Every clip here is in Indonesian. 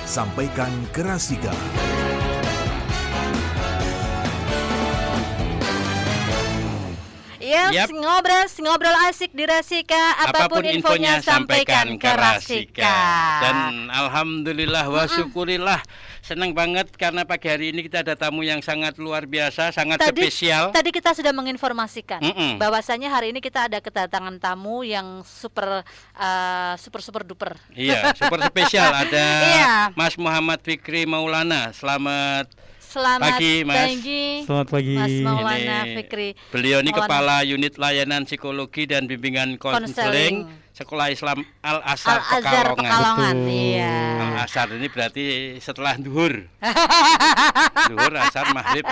sampaikan ke Rasika. Yes, ngobrol asik di Rasika. Apapun infonya sampaikan ke Rasika. Dan alhamdulillah wa syukurillah, senang banget karena pagi hari ini kita ada tamu yang sangat luar biasa, sangat spesial. Tadi kita sudah menginformasikan bahwasanya hari ini kita ada kedatangan tamu yang super duper. Iya, super spesial. Ada Mas Muhammad Fikri Maulana. Selamat pagi, Mas. Selamat pagi, Mas Maulana Fikri. Beliau ini Kepala Unit Layanan Psikologi dan Bimbingan Konseling Sekolah Islam Al-Azhar Pekalongan. Iya. Al-Azhar ini berarti setelah duhur. Duhur, asar, maghrib.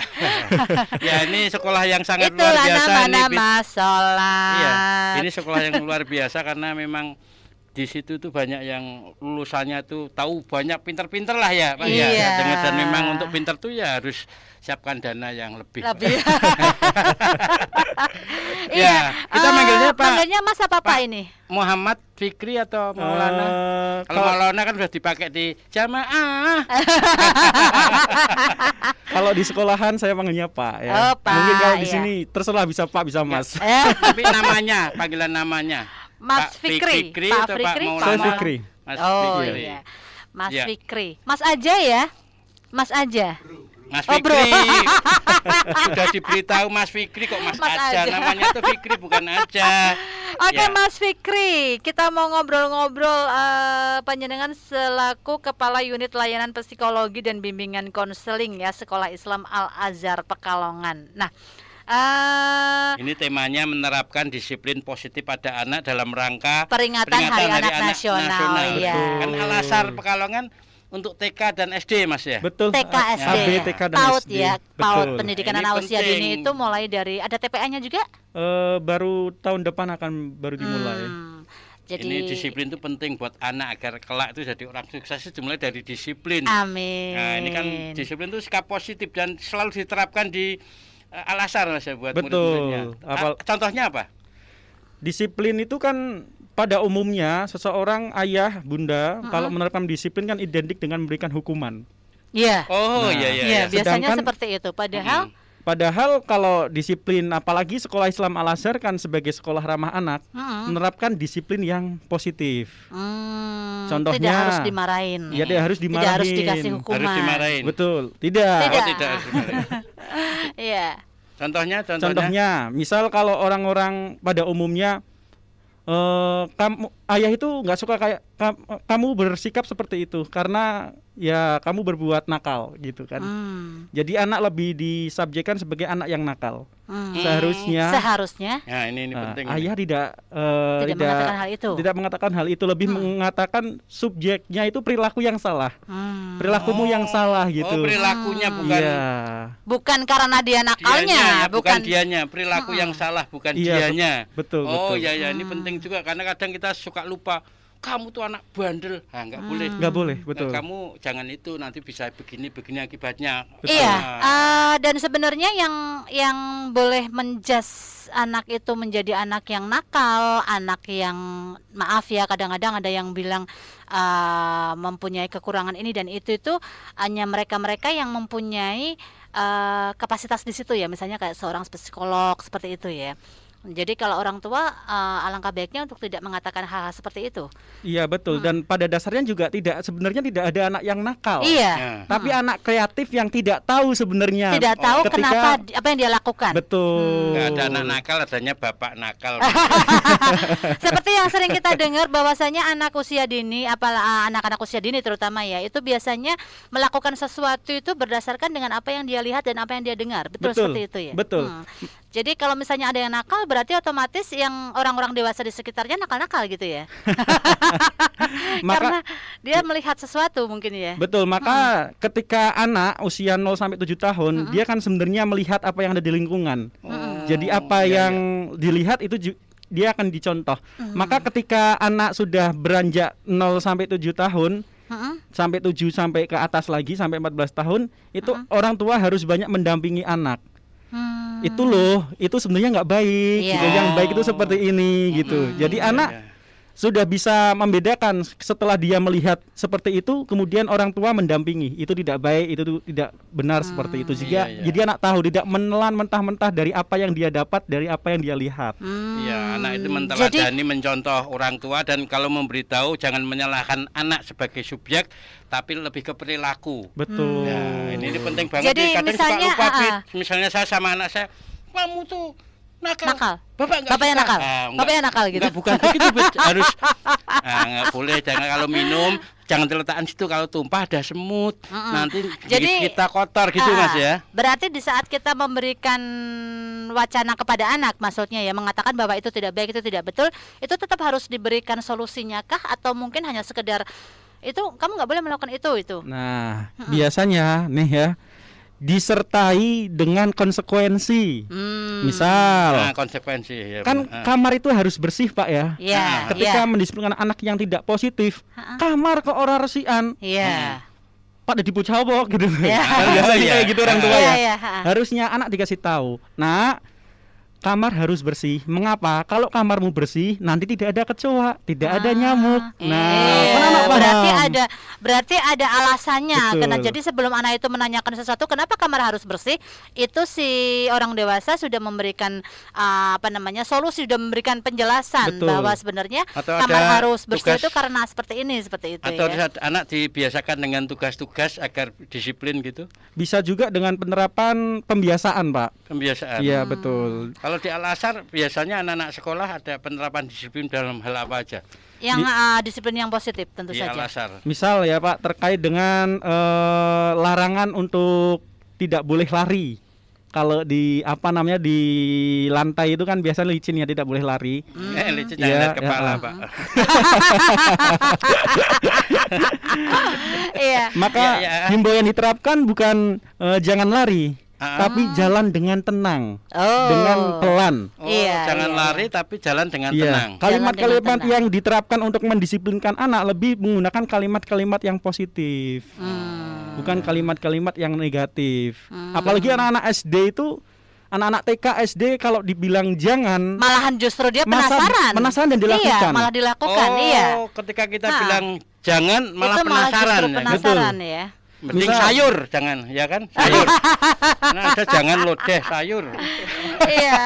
Ya, ini sekolah yang sangat luar biasa. Iya, ini sekolah yang luar biasa karena memang di situ tuh banyak yang lulusannya tuh tahu banyak pinter-pinter lah ya Pak. Iya. Ya. Dan memang untuk pinter tuh ya harus siapkan dana yang lebih. Iya. Kita manggilnya Pak. Manggilnya Mas apa Pak ini? Muhammad Fikri atau Maulana? Kalau Maulana kan sudah dipakai di jamaah. Kalau di sekolahan saya panggilnya Pak ya. Oh, Pak. Mungkin kalau di sini terserah bisa Pak bisa Mas. Tapi namanya, panggilan namanya Mas Fikri. Pak Fikri. Saya Fikri. Mas Fikri. Iya. Mas Fikri. Mas aja ya. Mas aja. Mas Fikri. Sudah diberitahu Mas Fikri kok Mas aja. Namanya tuh Fikri bukan aja. Oke, Mas Fikri, kita mau ngobrol-ngobrol panjenengan selaku Kepala Unit Layanan Psikologi dan Bimbingan Konseling ya Sekolah Islam Al-Azhar Pekalongan. Nah, ini temanya menerapkan disiplin positif pada anak dalam rangka peringatan Hari Anak Nasional. Ya. Kan Al-Azhar Pekalongan untuk TK dan SD Mas ya. Betul. TK SD. AB, TK dan PAUD SD. ya. Betul. PAUD pendidikan Ini anak usia penting. dini itu mulai dari ada TPA-nya juga? Baru tahun depan akan baru dimulai. Jadi ini disiplin itu penting buat anak agar kelak itu jadi orang sukses itu dimulai dari disiplin. Amin. Nah, ini kan disiplin itu sikap positif dan selalu diterapkan di Al-Azhar Mas ya buat Betul. murid-muridnya. Contohnya apa? Disiplin itu kan pada umumnya seseorang ayah, bunda kalau menerapkan disiplin kan identik dengan memberikan hukuman. Iya. Oh, iya. Biasanya Sedangkan, seperti itu. Padahal kalau disiplin, apalagi sekolah Islam Al-Azhar kan sebagai sekolah ramah anak, menerapkan disiplin yang positif. Contohnya tidak harus dimarahin. Ya, tidak harus dimarahin. Tidak harus dikasih hukuman. Harus dimarahin. Betul, tidak. Oh, tidak harus dimarahin. Iya. Contohnya, misal kalau orang-orang pada umumnya ayah itu nggak suka kayak kamu bersikap seperti itu karena ya kamu berbuat nakal gitu kan. Jadi anak lebih disubjekkan sebagai anak yang nakal. Seharusnya. Nah, ini penting. Ayah tidak mengatakan hal itu. Tidak mengatakan hal itu, lebih mengatakan subjeknya itu perilaku yang salah. Perilakumu yang salah gitu. Oh, perilakunya bukan. Iya. Bukan karena dia nakalnya, bukan dianya, perilaku yang salah bukan dianya. Betul. Oh, ya, ini penting juga karena kadang kita suka lupa. Kamu tuh anak bandel, nggak boleh. Nggak boleh, betul. Nah, kamu jangan itu, nanti bisa begini akibatnya. Betul. Iya, dan sebenarnya yang boleh menjudge anak itu menjadi anak yang nakal, anak yang maaf ya kadang-kadang ada yang bilang mempunyai kekurangan ini dan itu hanya mereka-mereka yang mempunyai kapasitas di situ ya, misalnya kayak seorang psikolog seperti itu ya. Jadi kalau orang tua alangkah baiknya untuk tidak mengatakan hal-hal seperti itu. Iya betul. Dan pada dasarnya juga sebenarnya tidak ada anak yang nakal. Iya. Tapi anak kreatif yang tidak tahu sebenarnya. Tidak tahu kenapa apa yang dia lakukan. Betul. Nggak ada anak nakal, adanya bapak nakal. Seperti yang sering kita dengar bahwasanya anak usia dini, anak-anak usia dini terutama ya, itu biasanya melakukan sesuatu itu berdasarkan dengan apa yang dia lihat dan apa yang dia dengar. Betul seperti itu ya. Betul. Jadi kalau misalnya ada yang nakal berarti otomatis yang orang-orang dewasa di sekitarnya nakal-nakal gitu ya. Karena dia melihat sesuatu mungkin ya. Betul, maka ketika anak usia 0 sampai 7 tahun, dia kan sebenarnya melihat apa yang ada di lingkungan. Jadi apa yang dilihat itu dia akan dicontoh. Maka ketika anak sudah beranjak 0 sampai 7 tahun, sampai 7 sampai ke atas lagi sampai 14 tahun, itu orang tua harus banyak mendampingi anak. Itu loh, itu sebenarnya nggak baik. Gitu. Yang baik itu seperti ini gitu. Jadi anak sudah bisa membedakan setelah dia melihat seperti itu, kemudian orang tua mendampingi, itu tidak baik, itu tidak benar seperti itu. Juga Iya. jadi anak tahu, tidak menelan mentah-mentah dari apa yang dia dapat, dari apa yang dia lihat. Ya, anak itu Jadi menteladani, mencontoh orang tua, dan kalau memberitahu jangan menyalahkan anak sebagai subjek, tapi lebih ke perilaku. Betul. Ya, ini penting banget. Jadi nih. Kadang misalnya, suka lupa, Bit. ah. Misalnya saya sama anak saya, kamu tuh nakal. Bapak nggak Bapaknya suka. nakal. Enggak. Bapaknya nakal gitu. Enggak, bukan begitu, Bet. Harus nggak boleh, jangan kalau minum jangan diletakkan situ, kalau tumpah ada semut. Nanti Jadi, kita kotor gitu, Mas ya. Berarti di saat kita memberikan wacana kepada anak, maksudnya ya, mengatakan bahwa itu tidak baik, itu tidak betul, itu tetap harus diberikan solusinya kah, atau mungkin hanya sekedar itu kamu nggak boleh melakukan itu. Nah, biasanya nih ya, disertai dengan konsekuensi. Misal, Nah, konsekuensi ya. kan benar. kamar itu harus bersih, Pak ya. Iya, Ketika iya. mendisiplinkan anak yang tidak positif, kamar ke orang resian, Iya. Pak udah dipucawok gitu. Iya. Kan biasanya Iya. kayak gitu orang tua Iya, ya. iya. Harusnya anak dikasih tahu. Nah, kamar harus bersih. Mengapa? Kalau kamarmu bersih, nanti tidak ada kecoa, tidak ada nyamuk. Nah, Iya, kan anak paham. berarti ada alasannya. Betul. Karena jadi sebelum anak itu menanyakan sesuatu, kenapa kamar harus bersih? Itu si orang dewasa sudah memberikan solusi, sudah memberikan penjelasan Betul. bahwa sebenarnya Atau kamar ada harus bersih tugas- itu karena seperti itu Atau ya. anak dibiasakan dengan tugas-tugas agar disiplin gitu, Bisa juga dengan penerapan pembiasaan, Pak. kebiasaan. Iya, betul. Kalau di Al-Azhar biasanya anak-anak sekolah ada penerapan disiplin dalam hal apa aja Yang disiplin yang positif tentu di saja. Al-Azhar. Misal ya, Pak, terkait dengan larangan untuk tidak boleh lari. Kalau di di lantai itu kan biasanya licin ya, tidak boleh lari. Licin Iya, jangan lihat kepala, ya, Pak. Iya. Maka Ya, ya. himbauan yang diterapkan bukan jangan lari, Ah. tapi jalan dengan tenang, Oh. dengan pelan. Oh, Iya, jangan iya, lari tapi jalan dengan Iya. tenang. Kalimat-kalimat Jalan dengan yang diterapkan untuk mendisiplinkan anak lebih menggunakan kalimat-kalimat yang positif, bukan kalimat-kalimat yang negatif. Apalagi anak-anak SD itu, anak-anak TK SD kalau dibilang jangan, Malahan justru dia Masa- penasaran. penasaran dan Iya, dilakukan. malah dilakukan, Oh, iya. ketika kita Nah. bilang jangan malah Itu malah penasaran. justru Ya, penasaran ya. Mending Misal- sayur, jangan, ya kan? Sayur. Nah, ada jangan lodeh sayur. Iya.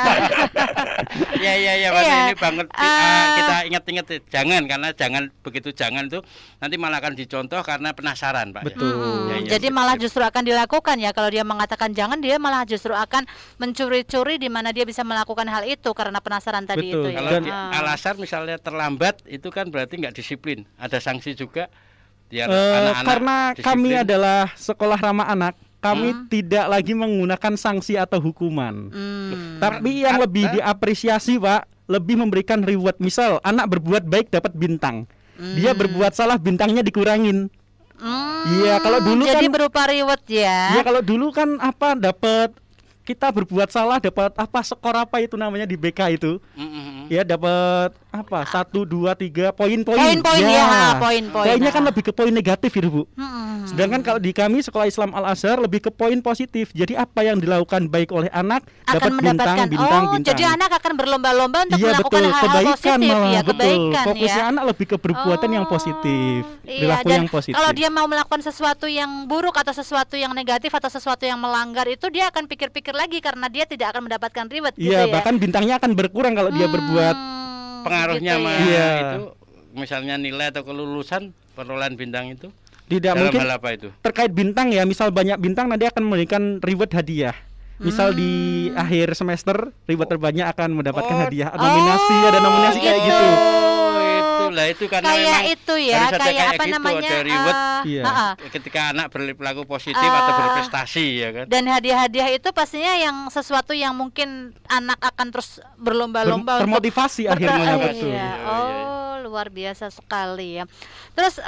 Ya, Mas, Iya. ini banget kita ingat-ingat jangan, karena jangan begitu jangan tuh nanti malah akan dicontoh karena penasaran, Pak. ya. Betul. Ya, ya, Jadi sip, malah sip. justru akan dilakukan ya. Kalau dia mengatakan jangan, dia malah justru akan mencuri-curi di mana dia bisa melakukan hal itu karena penasaran tadi Betul. itu ya. Kalau Dan- di Al-Azhar misalnya terlambat itu kan berarti nggak disiplin. Ada sanksi juga biar anak-anak karena kami disiplin. adalah sekolah ramah anak, kami tidak lagi menggunakan sanksi atau hukuman. Tapi yang lebih diapresiasi, Pak, lebih memberikan reward. Misal anak berbuat baik dapat bintang, dia berbuat salah bintangnya dikurangin. Iya, kalau dulu Jadi kan, berupa reward ya. ya kalau dulu kan dapat, kita berbuat salah dapat skor apa itu namanya di BK itu. Ya dapat 1, 2, 3 poin-poin. Poin-poin, ya, poin-poin. Poinnya kan lebih ke poin negatif itu, Bu. Mm-mm. Sedangkan kalau di kami sekolah Islam Al Azhar lebih ke poin positif. Jadi apa yang dilakukan baik oleh anak dapat Akan bintang, mendapatkan. bintang, Oh, bintang. jadi anak akan berlomba-lomba untuk Iya, melakukan betul, hal-hal kebaikan positif malah, ya, betul. kebaikan Fokusnya ya. anak lebih ke perbuatan yang positif, Iya, perilaku dan yang positif. kalau dia mau melakukan sesuatu yang buruk atau sesuatu yang negatif atau sesuatu yang melanggar itu dia akan pikir-pikir lagi karena dia tidak akan mendapatkan reward gitu Iya, ya. bahkan bintangnya akan berkurang kalau dia berbuat. pengaruhnya gitu mah ya. Iya. itu misalnya nilai atau kelulusan perolehan bintang itu Tidak dalam mungkin hal apa itu? terkait bintang ya, misal banyak bintang nanti akan memberikan reward hadiah. Misal di akhir semester reward terbanyak akan mendapatkan Oh. hadiah, nominasi, ada nominasi kayak gitu. Itulah itu karena Kayak memang itu ya, harus ada kayak apa gitu, namanya? ada reward Iya. ketika anak berperilaku positif atau berprestasi ya kan. Dan hadiah-hadiah itu pastinya yang sesuatu yang mungkin anak akan terus berlomba-lomba untuk Termotivasi akhirnya, betul. Iya. Iya, Oh, luar biasa sekali ya. Terus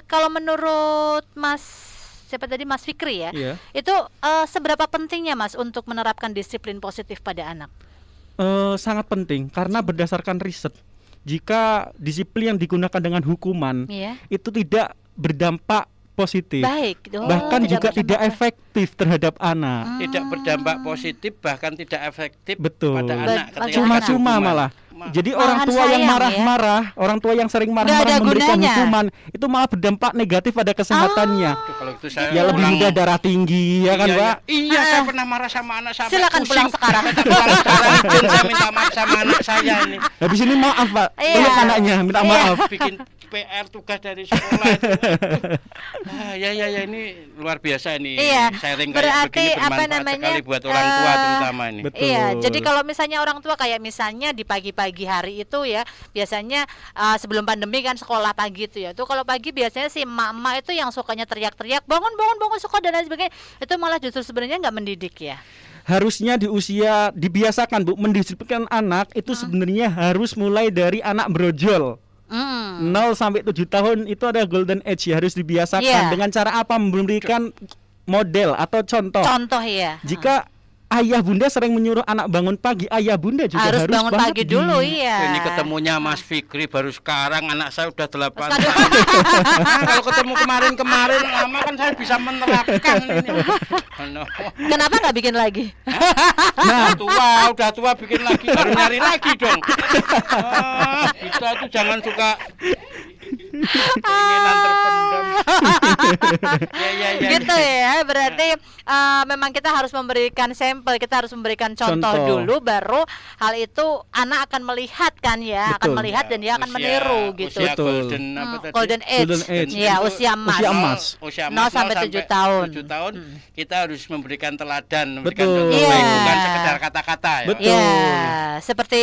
kalau menurut siapa tadi, Mas Fikri ya, Iya. itu seberapa pentingnya Mas untuk menerapkan disiplin positif pada anak? Sangat penting karena berdasarkan riset, jika disiplin yang digunakan dengan hukuman Iya. itu tidak berdampak positif. Baik. Oh, Bahkan juga tidak berdampak. efektif terhadap anak. Tidak berdampak positif, bahkan tidak efektif Betul. pada anak ketika Cuma-cuma hukuman. malah. Jadi orang Malahan tua yang sayang, marah-marah, orang tua yang sering Nggak marah-marah ada memberikan gunanya. hukuman, itu malah berdampak negatif pada kesehatannya. Aduh, kalau itu saya Ya lebih pulang- mudah darah tinggi, ya kan, Iya, Pak? Iya, saya pernah marah sama anak sampai Silakan pulang pusing. sekarang. Saya pulang sekarang, izin, saya minta maaf sama anak saya ini. Habis ini maaf, Pak. Iya. Peluk anaknya, minta Iya. maaf. Bikin PR tugas dari sekolah itu. Ya ini luar biasa ini. Iya, Sharing kayak berarti begini apa bermanfaat namanya, sekali buat orang tua terutama ini. Betul. Iya, jadi kalau misalnya orang tua kayak misalnya di pagi-pagi hari itu ya, biasanya sebelum pandemi kan sekolah pagi itu ya. Tuh kalau pagi biasanya si emak-emak itu yang sukanya teriak-teriak, bangun sekolah dan lain sebagainya. Itu malah justru sebenarnya nggak mendidik ya. Harusnya di usia dibiasakan, Bu, mendisiplinkan anak itu sebenarnya harus mulai dari anak brojol. 0 sampai 7 tahun itu ada golden age ya, harus dibiasakan. Iya. Dengan cara apa? Memberikan model atau contoh. Contoh ya. Jika ayah bunda sering menyuruh anak bangun pagi, ayah bunda juga harus harus bangun banget pagi dulu, iya. Ini ketemunya Mas Fikri baru sekarang, anak saya udah 8 Aduh. tahun. Kalau ketemu kemarin lama kan saya bisa menerapkan ini. No. Kenapa nggak bikin lagi? Nah, udah tua bikin lagi, baru nyari lagi dong. Kita tuh jangan suka keinginan terpendam. Ya. Gitu ya, berarti memang kita harus memberikan sampel, kita harus memberikan contoh Contoh. dulu, baru hal itu anak akan melihat kan ya, akan Betul. melihat dan dia akan meniru gitu. Usia Betul. golden apa tadi? Golden age, Golden age. ya Itu usia emas. usia emas. Usia 0 sampai 7 tahun. 7 tahun kita harus memberikan teladan, memberikan Betul. contoh Iya. baik, bukan sekedar kata-kata ya. Betul. Ya, seperti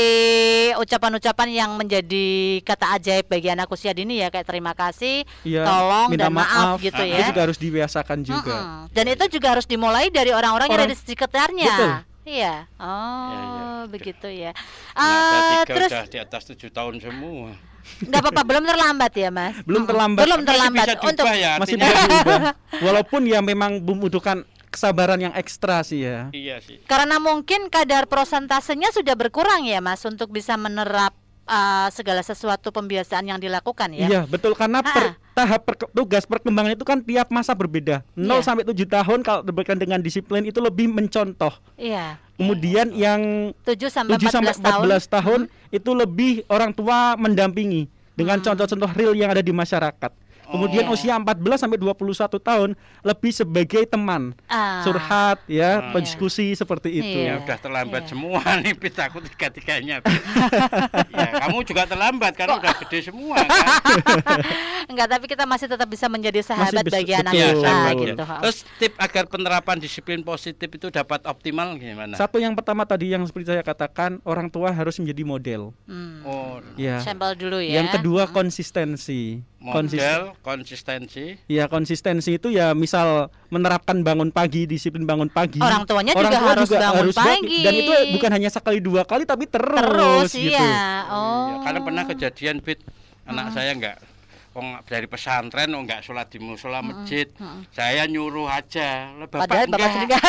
ucapan-ucapan yang menjadi kata ajaib bagi anak usia dini ya, kayak terima kasih, Iya, tolong minta dan maaf gitu Itu ya. juga harus dibiasakan juga. Dan itu juga harus dimulai dari orang-orang yang ada Orang- di sekitarnya. Betul. Iya. Iya. Begitu ya. Nah, tiga Terus udah di atas 7 tahun semua. nggak apa-apa, belum terlambat ya, Mas. Belum terlambat. Belum terlambat Masih bisa untuk diubah ya, Masih artinya. bisa diubah. Walaupun ya memang membutuhkan kesabaran yang ekstra sih ya. Iya sih. karena mungkin kadar prosentasenya sudah berkurang ya, Mas, untuk bisa menerap segala sesuatu pembiasaan yang dilakukan ya. Iya, betul, karena Ah. tahap tugas perkembangan itu kan tiap masa berbeda. 0 Iya. sampai 7 tahun kalau diberikan dengan disiplin itu lebih mencontoh. Iya. Kemudian yang 7 sampai 7 sampai 14 tahun. 14 tahun itu lebih orang tua mendampingi dengan contoh-contoh real yang ada di masyarakat. Kemudian Iya. usia 14 sampai 21 tahun lebih sebagai teman, curhat ya, berdiskusi seperti itu. Iya. Ya udah terlambat Iya. semua nih, Pit, aku tiga-tiganya. Ya, kamu juga terlambat karena udah gede semua kan. Enggak, tapi kita masih tetap bisa menjadi sahabat bisa- bagi anak betul. kita sahabat, betul. gitu. Terus tip agar penerapan disiplin positif itu dapat optimal gimana? Satu yang pertama tadi yang seperti saya katakan, orang tua harus menjadi model. Oh, Ya. Sampel dulu ya. Yang kedua konsistensi. model, konsistensi. Ya, konsistensi itu ya misal menerapkan bangun pagi, disiplin bangun pagi. Orang tuanya juga harus bangun pagi. Dan itu bukan hanya sekali 2 kali tapi terus gitu. iya. Oh. Ya, karena pernah kejadian, Pit, anak saya enggak dari pesantren enggak sholat di musola masjid. Saya nyuruh aja. Lah, Padahal bapak enggak. sendiri.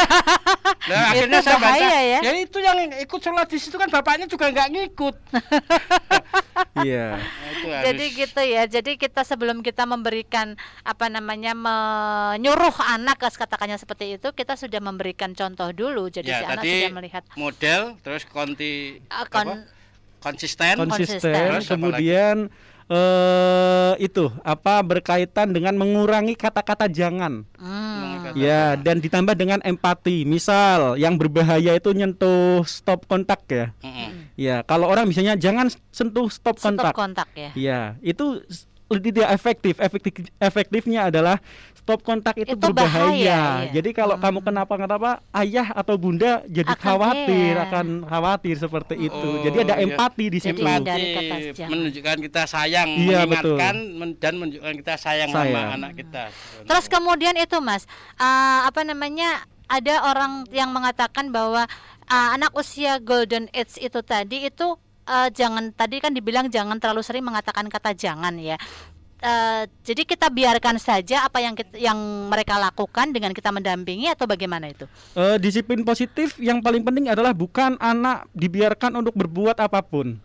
Nah, Itu akhirnya saya bahaya baca, ya. ya itu yang ikut sholat di situ kan bapaknya juga enggak ngikut. Iya. Nah, itu Jadi harus- gitu ya. Jadi kita sebelum kita memberikan menyuruh anak, katakannya seperti itu, kita sudah memberikan contoh dulu. Jadi ya, si anak tadi sudah melihat model, terus konsisten, konsisten. Terus Konsisten, apa kemudian itu apa berkaitan dengan mengurangi kata-kata jangan. Ya, dan ditambah dengan empati. Misal yang berbahaya itu nyentuh stop kontak ya. Ya, kalau orang misalnya jangan sentuh stop kontak. kontak ya. Ya, itu tidak efektif. Efektifnya adalah stop kontak itu Itu bahaya, berbahaya. iya. Jadi kalau kamu kenapa-kenapa, ayah atau bunda jadi Akan khawatir, care. akan khawatir seperti itu. Oh, Jadi ada iya. empati di situ. Jadi dari kata jangan. menunjukkan kita sayang, Iya, mengingatkan dan menunjukkan kita sayang sama Sayang. anak kita. Terus kemudian itu, Mas, ada orang yang mengatakan bahwa anak usia golden age itu tadi itu jangan, tadi kan dibilang jangan terlalu sering mengatakan kata jangan ya. Jadi kita biarkan saja apa yang mereka lakukan dengan kita mendampingi, atau bagaimana itu? Disiplin positif yang paling penting adalah bukan anak dibiarkan untuk berbuat apapun,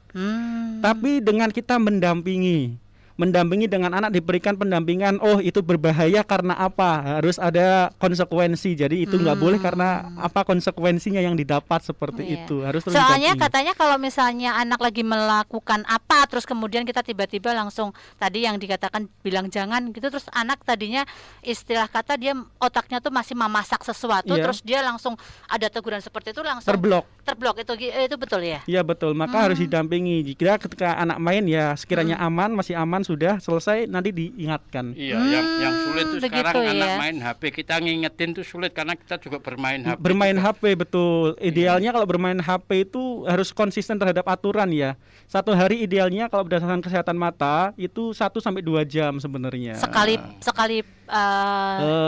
tapi dengan kita mendampingi. mendampingi dengan anak diberikan pendampingan, oh itu berbahaya karena apa, harus ada konsekuensi. Jadi itu nggak boleh karena apa konsekuensinya yang didapat seperti Iya. itu, harus terus Soalnya didampingi. katanya kalau misalnya anak lagi melakukan apa terus kemudian kita tiba-tiba langsung tadi yang dikatakan bilang jangan gitu, terus anak tadinya istilah kata dia otaknya tuh masih memasak sesuatu, Iya. terus dia langsung ada teguran seperti itu langsung Terblok. itu betul ya. Iya betul, maka harus didampingi. Jika ketika anak main ya sekiranya aman, masih aman, sudah selesai nanti diingatkan. Iya, yang sulit itu begitu sekarang anak ya. main HP, kita ngingetin tuh sulit karena kita juga bermain HP. Bermain juga. HP betul. Idealnya kalau bermain HP itu harus konsisten terhadap aturan ya. Satu hari idealnya kalau berdasarkan kesehatan mata itu 1-2 jam sebenarnya. Sekali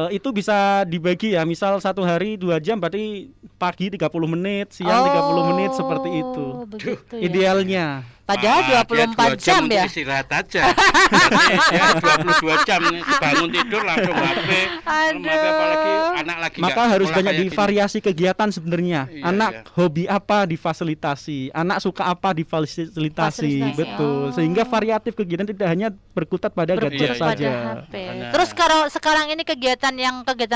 Itu bisa dibagi ya. Misal satu hari 2 jam berarti pagi 30 menit, siang 30 menit seperti itu. Begitu ya. Idealnya. Padahal Malah dia 24 2 jam untuk ya. istirahat aja. Jadi dia 22 jam nih, bangun tidur langsung HP. Aduh. Apalagi anak lagi Maka nggak harus sekolah banyak kayak gini. divariasi kegiatan sebenarnya. Iya, Anak iya. hobi apa difasilitasi, anak suka apa difasilitasi, Fasilitasi. betul. Oh. Sehingga variatif kegiatan tidak hanya berkutat pada gadget Berkutat saja. pada HP. Makanya. Terus kalau sekarang ini kegiatan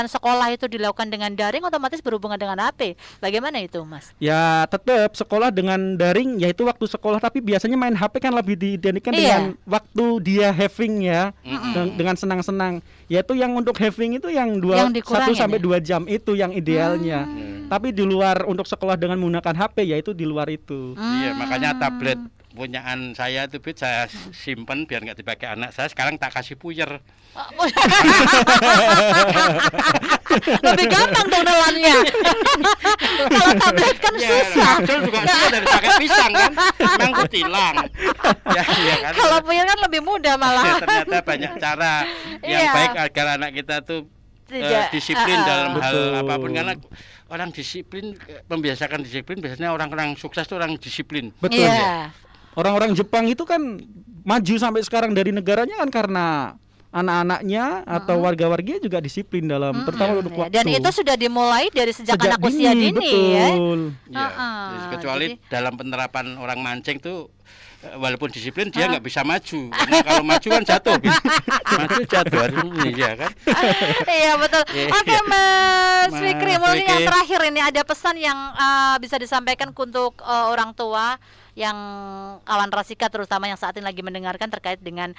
sekolah itu dilakukan dengan daring otomatis berhubungan dengan HP. Bagaimana itu, Mas? Ya tetap sekolah dengan daring yaitu waktu sekolah, tapi biasanya main HP kan lebih diidentikan Iya. dengan waktu dia having ya, dengan senang-senang. Yaitu yang untuk having itu yang Yang dikurangin 1-2 jam itu yang idealnya. Tapi di luar untuk sekolah dengan menggunakan HP yaitu di luar itu. Iya, makanya tablet punyaan saya itu saya simpen biar nggak dipakai anak saya. Sekarang tak kasih puyer. Lebih gampang dong nelannya. Kalau tablet kan Ya, susah. Abdul juga susah dari pakai pisang kan, mangkut hilang. Ya, iya kan. Kalau punya kan lebih mudah Ya, malah. ternyata banyak cara yang Iya. baik agar anak kita tuh Tidak, disiplin dalam hal Betul. apapun, karena orang disiplin, membiasakan disiplin biasanya orang-orang sukses tuh orang disiplin. Betul. Iya. Orang-orang Jepang itu kan maju sampai sekarang dari negaranya kan karena anak-anaknya atau warga-warganya juga disiplin dalam terutama untuk Ya, waktu. dan itu sudah dimulai dari sejak Sejak anak usia dini ya. betul. Ya, Heeh, kecuali jadi- dalam penerapan orang mancing tuh walaupun disiplin dia nggak bisa maju, karena kalau maju kan jatuh. Maju jatuh harus ini ya kan. Iya betul. Iya, Oke iya. Mas Mas Fikri, mungkin yang Fikri. terakhir ini ada pesan yang bisa disampaikan untuk orang tua yang kawan Rasika terutama yang saat ini lagi mendengarkan terkait dengan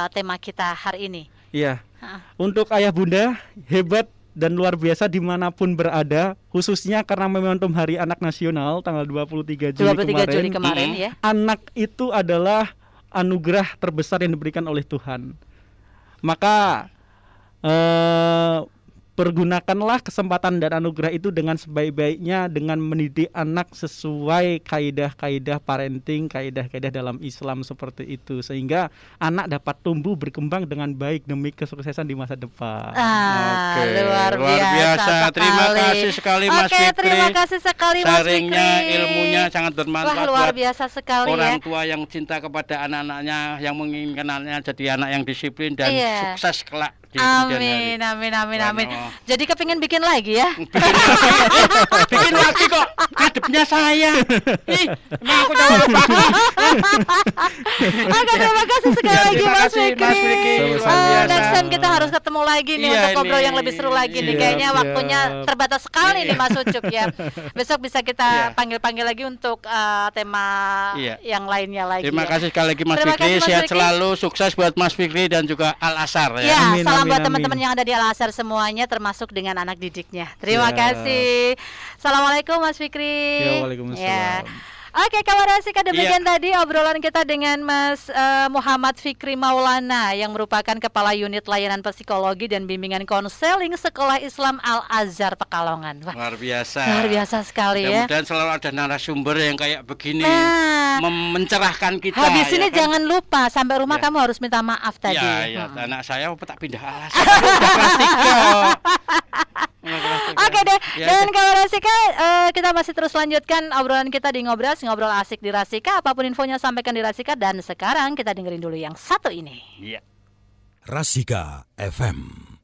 tema kita hari ini. Iya. Heeh. Untuk ayah bunda hebat dan luar biasa dimanapun berada, khususnya karena momentum Hari Anak Nasional tanggal 23 Juli 23 Juli kemarin. kemarin ya. Anak itu adalah anugerah terbesar yang diberikan oleh Tuhan. Maka pergunakanlah kesempatan dan anugerah itu dengan sebaik-baiknya dengan mendidik anak sesuai kaidah-kaidah parenting, kaidah-kaidah dalam Islam seperti itu, sehingga anak dapat tumbuh berkembang dengan baik demi kesuksesan di masa depan. Oke, Luar luar biasa biasa. Terima sekali. kasih sekali Mas Oke, Fikri. terima kasih sekali Mas Sharingnya, Fikri. ilmunya sangat bermanfaat Wah, luar buat biasa sekali orang ya. tua yang cinta kepada anak-anaknya, yang menginginkan anaknya jadi anak yang disiplin dan Iya. sukses kelak di kemudian hari. Amin, amin, amin, amin. Wah, Jadi kepingin bikin lagi ya? Bikin lagi kok, ngadepnya saya. Ih, emang aku jawab apa? Oke, terima kasih sekali Ya, lagi terima Mas kasih, Fikri. Mas Fikri. Sama-sama. Luar biasa. Next time kita harus ketemu lagi nih Iya, untuk ngobrol nih. yang lebih seru lagi nih. Siap, Kayaknya siap. waktunya terbatas sekali nih Mas Ucup ya. Besok bisa kita Iya. panggil-panggil lagi untuk tema Iya. yang lainnya lagi. Terima ya. kasih sekali lagi Mas Terima Fikri, kasih, Mas sehat Fikri. selalu, sukses buat Mas Fikri dan juga Al Azhar ya. Ya, Amin, salam amin, buat amin. teman-teman yang ada di Al Azhar semuanya, termasuk dengan anak didiknya. Terima Ya. kasih. Assalamualaikum Mas Fikri. Ya, waalaikumsalam. Ya. Oke, kawan Rasika, demikian tadi obrolan kita dengan Mas Muhammad Fikri Maulana yang merupakan Kepala Unit Layanan Psikologi dan Bimbingan Konseling Sekolah Islam Al Azhar Pekalongan. Wah, Luar biasa. luar biasa sekali ya. Mudah-mudahan selalu ada narasumber yang kayak begini Nah, mencerahkan kita. habis ini ya kan? jangan lupa sampai rumah Ya. kamu harus minta maaf tadi. Ya, anak saya tak pindah alas. Udah kelas 3. Oke deh, Ya, dan kawan Rasika, kita masih terus lanjutkan obrolan kita di Ngobras, ngobrol asik di Rasika. Apapun infonya sampaikan di Rasika. Dan sekarang kita dengerin dulu yang satu ini. Iya. Rasika FM.